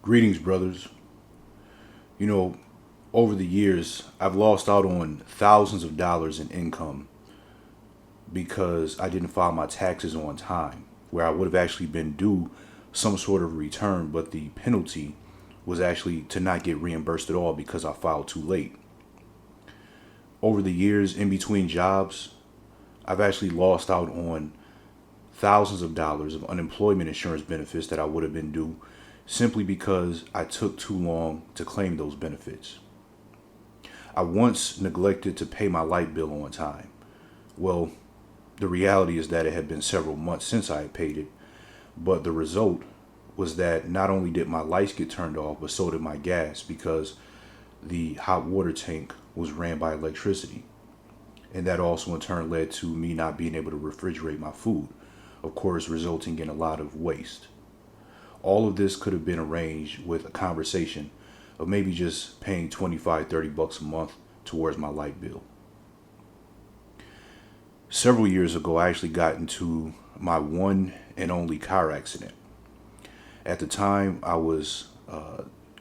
Greetings, brothers. You know, over the years, I've lost out on thousands of dollars in income because I didn't file my taxes on time, where I would have actually been due some sort of return, but the penalty was actually to not get reimbursed at all because I filed too late. Over the years, in between jobs, I've actually lost out on thousands of dollars of unemployment insurance benefits that I would have been due simply because I took too long to claim those benefits. I once neglected to pay my light bill on time. Well, the reality is that it had been several months since I had paid it, but the result was that not only did my lights get turned off, but so did my gas because the hot water tank was ran by electricity. And that also in turn led to me not being able to refrigerate my food, of course, resulting in a lot of waste. All of this could have been arranged with a conversation of maybe just paying 25, $30 a month towards my light bill. Several years ago, I actually got into my one and only car accident. At the time, I was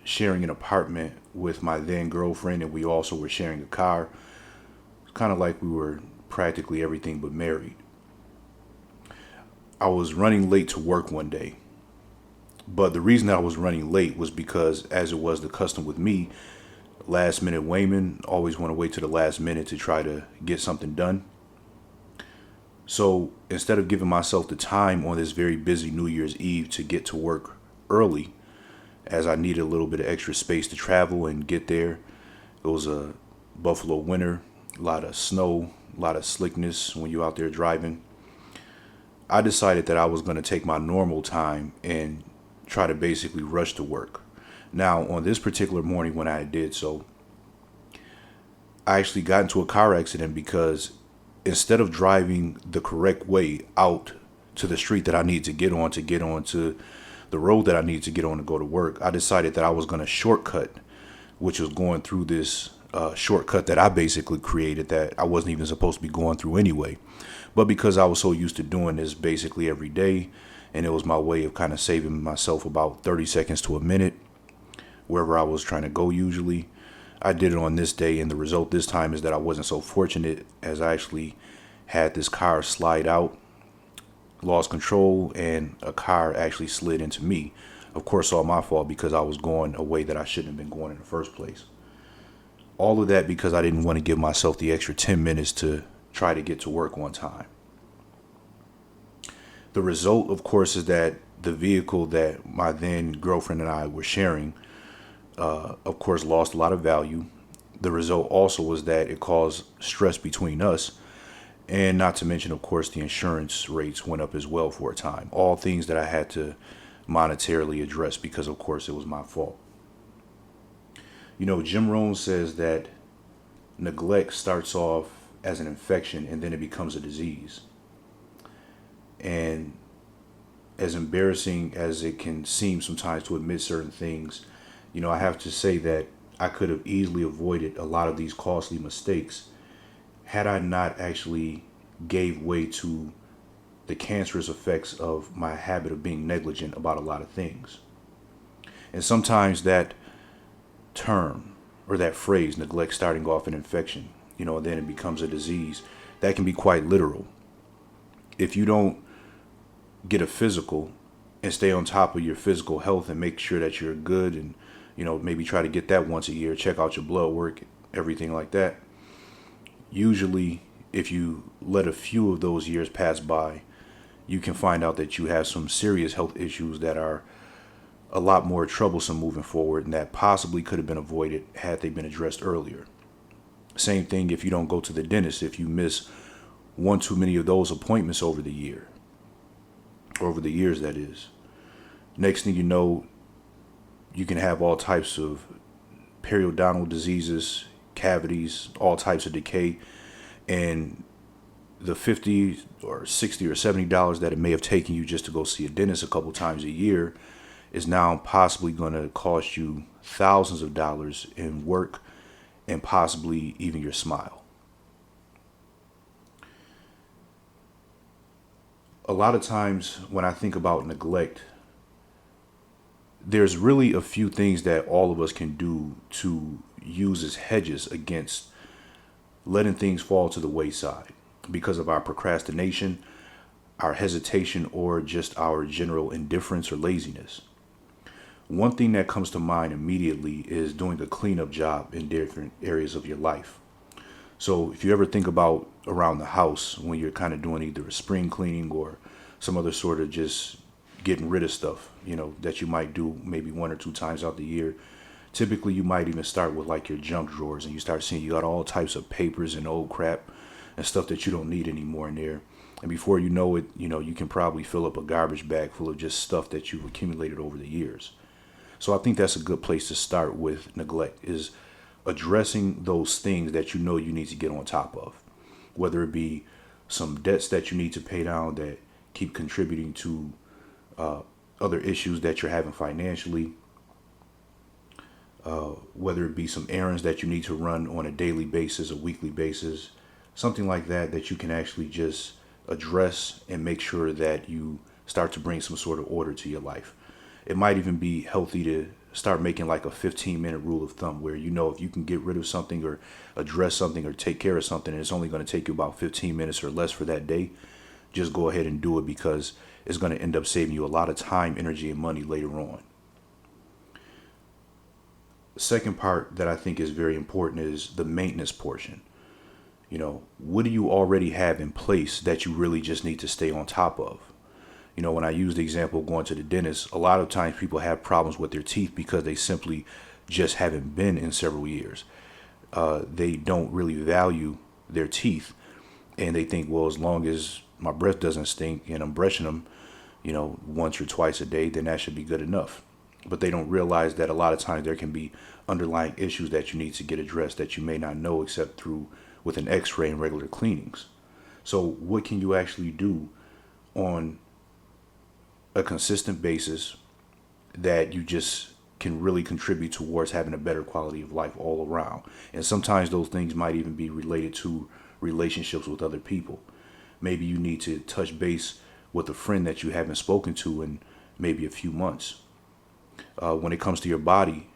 sharing an apartment with my then girlfriend, and we also were sharing a car. It's kind of like we were practically everything but married. I was running late to work one day, but the reason that I was running late was because, as it was the custom with me, last minute Wayman always want to wait to the last minute to try to get something done. So instead of giving myself the time on this very busy New Year's Eve to get to work early, as I needed a little bit of extra space to travel and get there, it was a Buffalo winter, a lot of snow, a lot of slickness when you're out there driving. I decided that I was going to take my normal time and try to basically rush to work. Now, on this particular morning when I did so, I actually got into a car accident because instead of driving the correct way out to the street that I need to get on to the road that I need to get on to go to work, I decided that I was going to shortcut, which was going through this shortcut that I basically created that I wasn't even supposed to be going through anyway. But because I was so used to doing this basically every day, and it was my way of kind of saving myself about 30 seconds to a minute wherever I was trying to go usually, I did it on this day, and the result this time is that I wasn't so fortunate as I actually had this car slide out, lost control, and a car actually slid into me. Of course, all my fault because I was going a way that I shouldn't have been going in the first place. All of that because I didn't want to give myself the extra 10 minutes to try to get to work on time. The result, of course, is that the vehicle that my then girlfriend and I were sharing, of course, lost a lot of value. The result also was that it caused stress between us. And not to mention, of course, the insurance rates went up as well for a time. All things that I had to monetarily address because, of course, it was my fault. You know, Jim Rohn says that neglect starts off as an infection and then it becomes a disease. And as embarrassing as it can seem sometimes to admit certain things, I have to say that I could have easily avoided a lot of these costly mistakes had I not actually gave way to the cancerous effects of my habit of being negligent about a lot of things. And sometimes that term or that phrase, neglect starting off an infection, and then it becomes a disease, that can be quite literal. If you don't get a physical and stay on top of your physical health and make sure that you're good and, maybe try to get that once a year, check out your blood work, everything like that. Usually, if you let a few of those years pass by, you can find out that you have some serious health issues that are a lot more troublesome moving forward and that possibly could have been avoided had they been addressed earlier. Same thing if you don't go to the dentist, if you miss one too many of those appointments over the years, that is. Next thing you know, you can have all types of periodontal diseases, cavities, all types of decay, and the 50 or 60 or $70 that it may have taken you just to go see a dentist a couple times a year is now possibly going to cost you thousands of dollars in work and possibly even your smile. A lot of times when I think about neglect, there's really a few things that all of us can do to use as hedges against letting things fall to the wayside because of our procrastination, our hesitation, or just our general indifference or laziness. One thing that comes to mind immediately is doing a cleanup job in different areas of your life. So if you ever think about around the house when you're kind of doing either a spring cleaning or some other sort of just getting rid of stuff, that you might do maybe one or two times out the year. Typically, you might even start with like your junk drawers and you start seeing you got all types of papers and old crap and stuff that you don't need anymore in there. And before you know it, you can probably fill up a garbage bag full of just stuff that you've accumulated over the years. So I think that's a good place to start with neglect, is addressing those things that you need to get on top of, whether it be some debts that you need to pay down that keep contributing to other issues that you're having financially, whether it be some errands that you need to run on a daily basis, a weekly basis, something like that, that you can actually just address and make sure that you start to bring some sort of order to your life. It might even be healthy to start making like a 15-minute rule of thumb where if you can get rid of something or address something or take care of something and it's only going to take you about 15 minutes or less for that day, just go ahead and do it, because it's going to end up saving you a lot of time, energy, and money later on. The second part that I think is very important is the maintenance portion. What do you already have in place that you really just need to stay on top of? When I use the example of going to the dentist, a lot of times people have problems with their teeth because they simply just haven't been in several years. They don't really value their teeth, and they think, well, as long as my breath doesn't stink and I'm brushing them, once or twice a day, then that should be good enough. But they don't realize that a lot of times there can be underlying issues that you need to get addressed that you may not know except through with an x-ray and regular cleanings. So what can you actually do on a consistent basis that you just can really contribute towards having a better quality of life all around? And sometimes those things might even be related to relationships with other people. Maybe you need to touch base with a friend that you haven't spoken to in maybe a few months. When it comes to your body,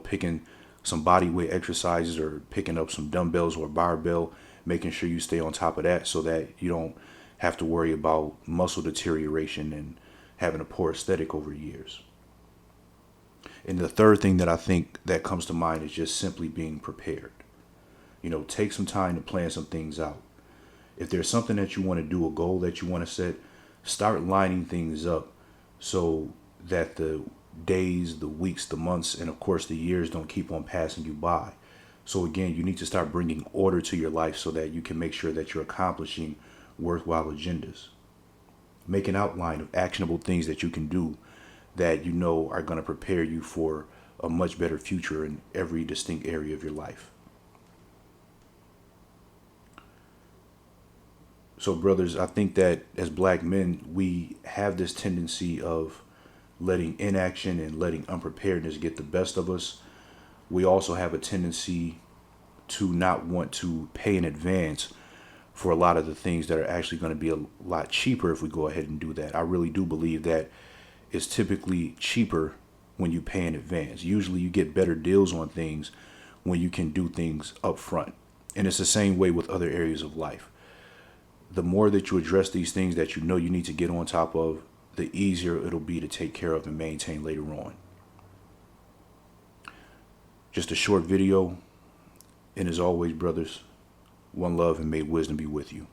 picking some body weight exercises or picking up some dumbbells or barbell, making sure you stay on top of that so that you don't have to worry about muscle deterioration and having a poor aesthetic over years. And the third thing that I think that comes to mind is just simply being prepared. Take some time to plan some things out. If there's something that you want to do, a goal that you want to set, start lining things up so that the days, the weeks, the months, and of course the years don't keep on passing you by. So again, you need to start bringing order to your life so that you can make sure that you're accomplishing worthwhile agendas. Make an outline of actionable things that you can do that are going to prepare you for a much better future in every distinct area of your life. So brothers, I think that as black men, we have this tendency of letting inaction and letting unpreparedness get the best of us. We also have a tendency to not want to pay in advance for a lot of the things that are actually going to be a lot cheaper if we go ahead and do that. I really do believe that it's typically cheaper when you pay in advance. Usually you get better deals on things when you can do things up front. And it's the same way with other areas of life. The more that you address these things that you need to get on top of, the easier it'll be to take care of and maintain later on. Just a short video. And as always, brothers, one love, and may wisdom be with you.